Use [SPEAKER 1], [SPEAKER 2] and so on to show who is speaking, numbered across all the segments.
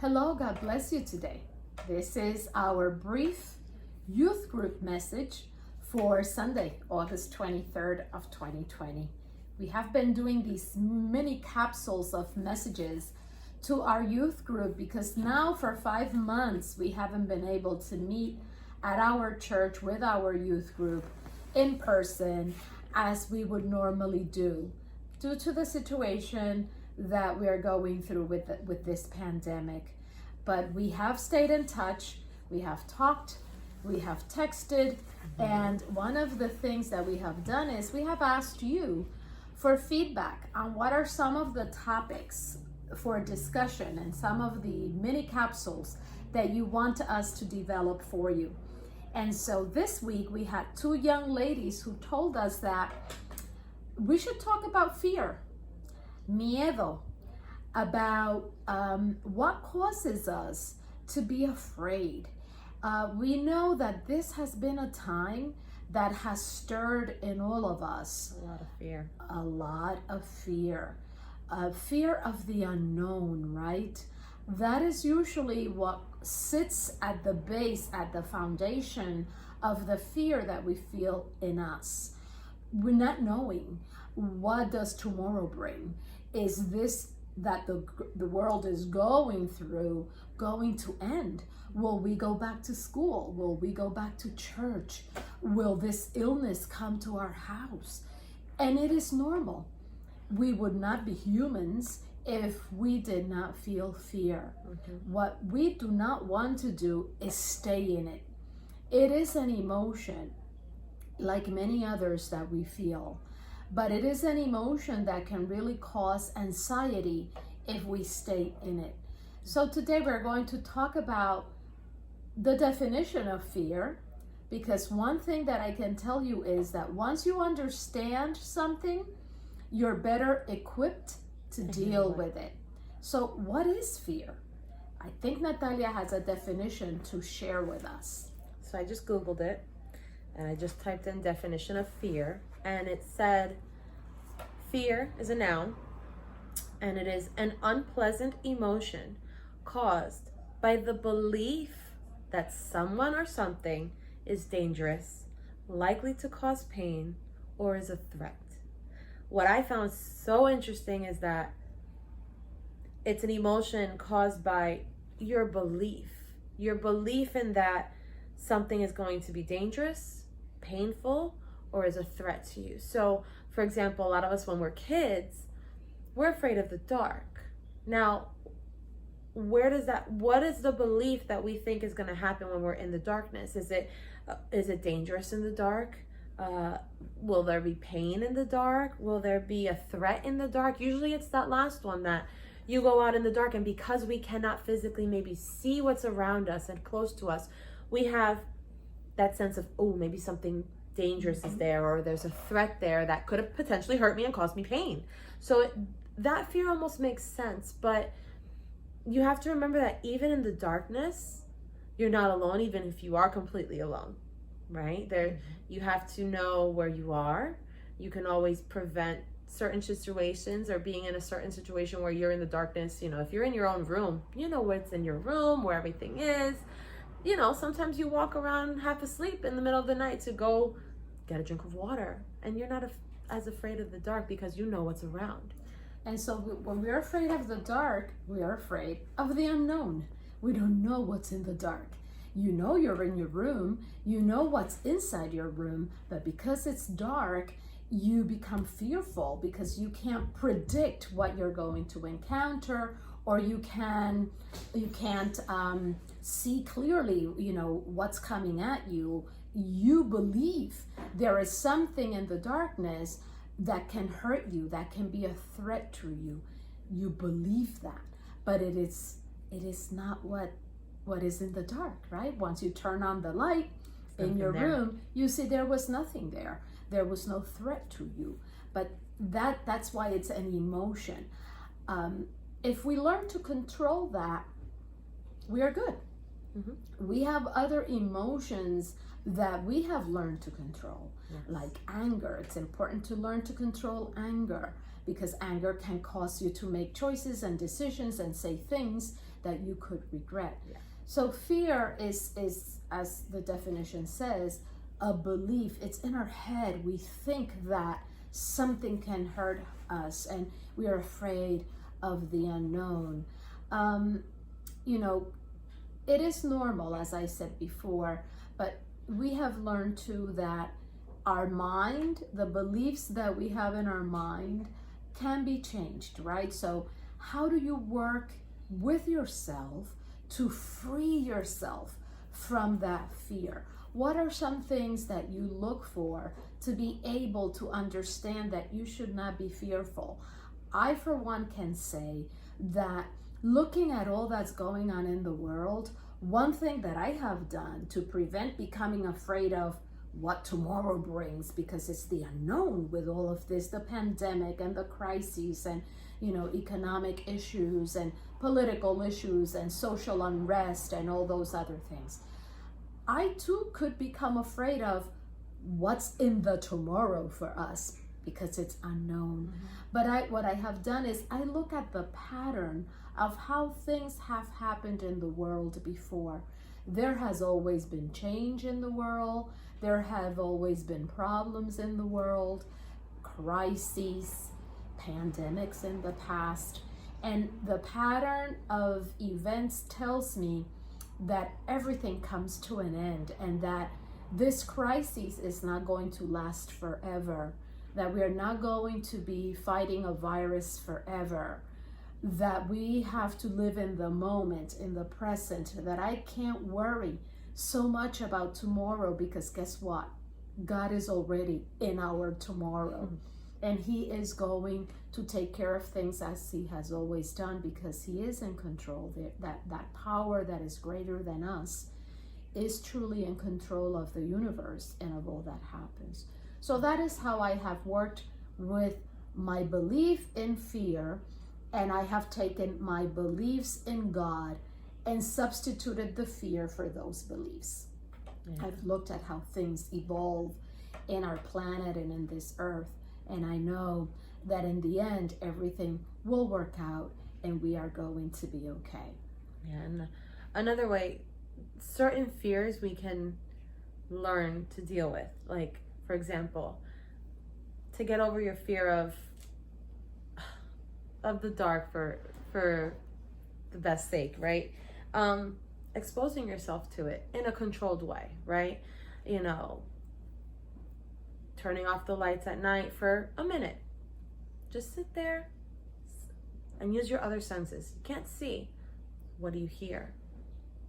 [SPEAKER 1] Hello, God bless you today. This is our brief youth group message for Sunday, August 23rd of 2020. We have been doing these mini capsules of messages to our youth group because now for 5 months we haven't been able to meet at our church with our youth group in person as we would normally do due to the situation that we are going through with this pandemic. But we have stayed in touch, we have talked, we have texted, and one of the things that we have done is we have asked you for feedback on what are some of the topics for discussion and some of the mini capsules that you want us to develop for you. And so this week we had 2 young ladies who told us that we should talk about fear, miedo, about what causes us to be afraid. We know that this has been a time that has stirred in all of us
[SPEAKER 2] a lot of fear.
[SPEAKER 1] A lot of fear. Fear of the unknown, right? That is usually what sits at the base, at the foundation of the fear that we feel in us. We're not knowing, what does tomorrow bring? Is this that the world is going through going to end? Will we go back to school? Will we go back to church? Will this illness come to our house? And it is normal. We would not be humans if we did not feel fear. What we do not want to do is stay in it. It is an emotion like many others that we feel, but it is an emotion that can really cause anxiety if we stay in it. So today we're going to talk about the definition of fear, because one thing that I can tell you is that once you understand something, you're better equipped to deal with it. So what is fear? I think Natalia has a definition to share with us.
[SPEAKER 2] So I just Googled it and I just typed in definition of fear, and it said fear is a noun and it is an unpleasant emotion caused by the belief that someone or something is dangerous, likely to cause pain, or is a threat. What I found so interesting is that it's an emotion caused by your belief in that something is going to be dangerous, painful, or is a threat to you. So, for example, a lot of us when we're kids, we're afraid of the dark. Now, what is the belief that we think is going to happen when we're in the darkness? Is it dangerous in the dark? Will there be pain in the dark? Will there be a threat in the dark? Usually it's that last one, that you go out in the dark and because we cannot physically maybe see what's around us and close to us, we have that sense of, oh, maybe something dangerous is there, or there's a threat there that could have potentially hurt me and caused me pain. So that fear almost makes sense, but you have to remember that even in the darkness, you're not alone, even if you are completely alone. Right? You have to know where you are. You can always prevent certain situations, or being in a certain situation where you're in the darkness. You know, if you're in your own room, you know what's in your room, where everything is. You know, sometimes you walk around half asleep in the middle of the night to go get a drink of water, and you're not as afraid of the dark because you know what's around.
[SPEAKER 1] And so when we're afraid of the dark, we are afraid of the unknown. We don't know what's in the dark. You know you're in your room, you know what's inside your room, but because it's dark, you become fearful because you can't predict what you're going to encounter, or you can't see clearly, you know, what's coming at you. You believe there is something in the darkness that can hurt you, that can be a threat to you. You believe that, but it is not what is in the dark, right? Once you turn on the light in your room, you see there was nothing there. There was no threat to you. But that's why it's an emotion. If we learn to control that, we are good. We have other emotions that we have learned to control, like anger. It's important to learn to control anger because anger can cause you to make choices and decisions and say things that you could regret.
[SPEAKER 2] Yeah.
[SPEAKER 1] So fear is, as the definition says, a belief. It's in our head. We think that something can hurt us and we are afraid of the unknown. It is normal, as I said before, but we have learned too that our mind, the beliefs that we have in our mind, can be changed, right? So how do you work with yourself to free yourself from that fear? What are some things that you look for to be able to understand that you should not be fearful? I, for one, can say that looking at all that's going on in the world, one thing that I have done to prevent becoming afraid of what tomorrow brings, because it's the unknown with all of this, the pandemic and the crises and economic issues and political issues and social unrest and all those other things. I too could become afraid of what's in the tomorrow for us because it's unknown. Mm-hmm. But what I have done is I look at the pattern of how things have happened in the world before. There has always been change in the world. There have always been problems in the world, crises, pandemics in the past. And the pattern of events tells me that everything comes to an end and that this crisis is not going to last forever, that we are not going to be fighting a virus forever, that we have to live in the moment, in the present, that I can't worry so much about tomorrow because guess what? God is already in our tomorrow. And he is going to take care of things as he has always done because he is in control. That power that is greater than us is truly in control of the universe and of all that happens. So that is how I have worked with my belief in fear, and I have taken my beliefs in God and substituted the fear for those beliefs. Yeah. I've looked at how things evolve in our planet and in this earth, and I know that in the end, everything will work out and we are going to be okay.
[SPEAKER 2] Yeah, and another way, certain fears we can learn to deal with. Like, for example, to get over your fear of the dark for the best sake, right? Exposing yourself to it in a controlled way, right? Turning off the lights at night for a minute. Just sit there and use your other senses. You can't see. What do you hear?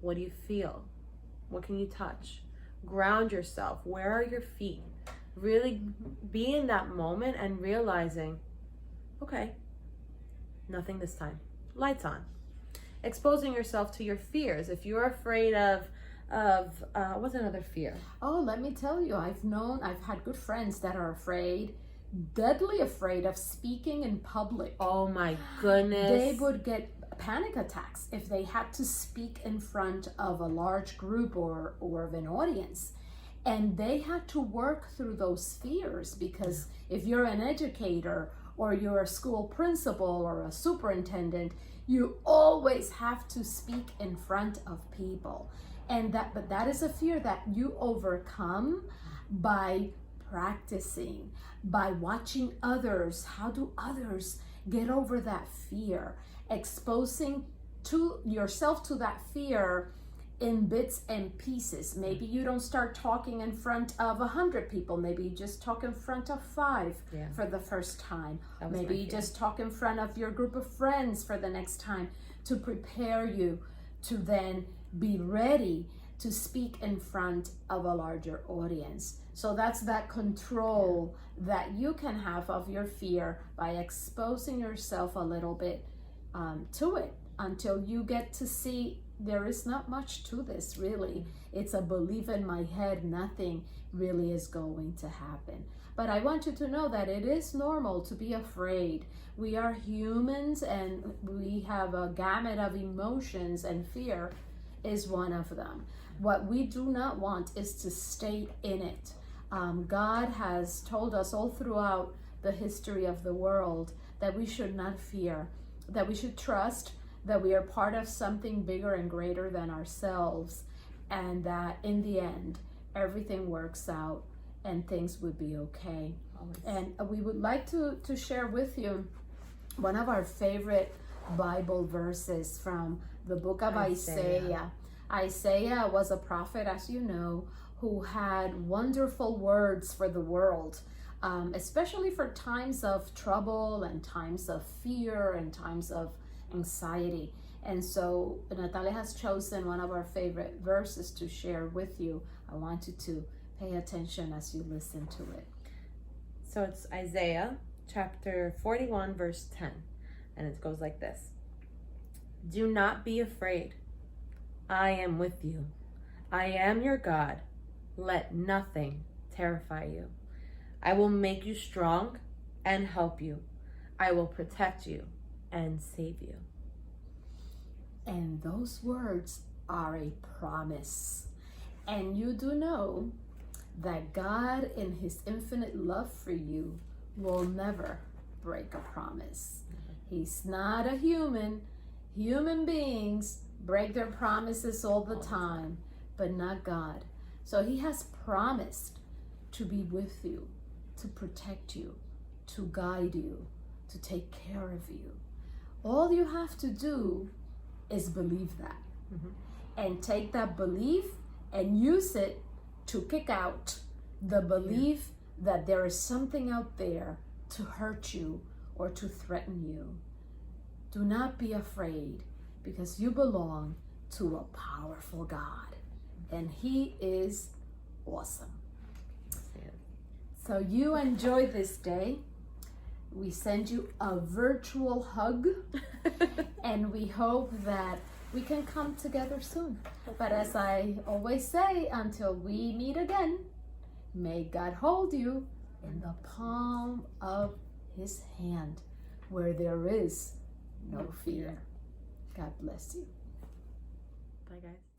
[SPEAKER 2] What do you feel? What can you touch? Ground yourself. Where are your feet? Really be in that moment and realizing, okay, nothing this time. Lights on. Exposing yourself to your fears. If you're afraid of what's another fear?
[SPEAKER 1] Oh, let me tell you, I've had good friends that are deadly afraid of speaking in public.
[SPEAKER 2] Oh my goodness.
[SPEAKER 1] They would get panic attacks if they had to speak in front of a large group or of an audience. And they had to work through those fears because if you're an educator or you're a school principal or a superintendent, you always have to speak in front of people. But that is a fear that you overcome by practicing, by watching others. How do others get over that fear? Exposing to yourself to that fear in bits and pieces. Maybe you don't start talking in front of 100 people. Maybe you just talk in front of 5 for the first time. Maybe you just talk in front of your group of friends for the next time to prepare you to then be ready to speak in front of a larger audience. So that's that control that you can have of your fear by exposing yourself a little bit to it until you get to see there is not much to this really. It's a belief in my head, nothing really is going to happen. But I want you to know that it is normal to be afraid. We are humans and we have a gamut of emotions, and fear is one of them. What we do not want is to stay in it. God has told us all throughout the history of the world, that we should not fear, that we should trust that we are part of something bigger and greater than ourselves, and that in the end, everything works out and things would be okay.
[SPEAKER 2] Always.
[SPEAKER 1] And we would like to share with you one of our favorite Bible verses from the book of Isaiah. Isaiah was a prophet, as you know, who had wonderful words for the world, especially for times of trouble and times of fear and times of anxiety. And so Natalia has chosen one of our favorite verses to share with you. I want you to pay attention as you listen to it.
[SPEAKER 2] So it's Isaiah chapter 41 verse 10, and it goes like this. Do not be afraid. I am with you. I am your God. Let nothing terrify you. I will make you strong and help you. I will protect you and save you.
[SPEAKER 1] And those words are a promise. And you do know that God, in his infinite love for you, will never break a promise. He's not a human. Human beings break their promises all the time, but not God. So he has promised to be with you, to protect you, to guide you, to take care of you. All you have to do is believe that, and take that belief and use it to kick out the belief that there is something out there to hurt you or to threaten you. Do not be afraid, because you belong to a powerful God, and he is awesome. So you enjoy this day. We send you a virtual hug, and we hope that we can come together soon. But as I always say, until we meet again, may God hold you in the palm of his hand, where there is no fear. God bless you.
[SPEAKER 2] Bye, guys.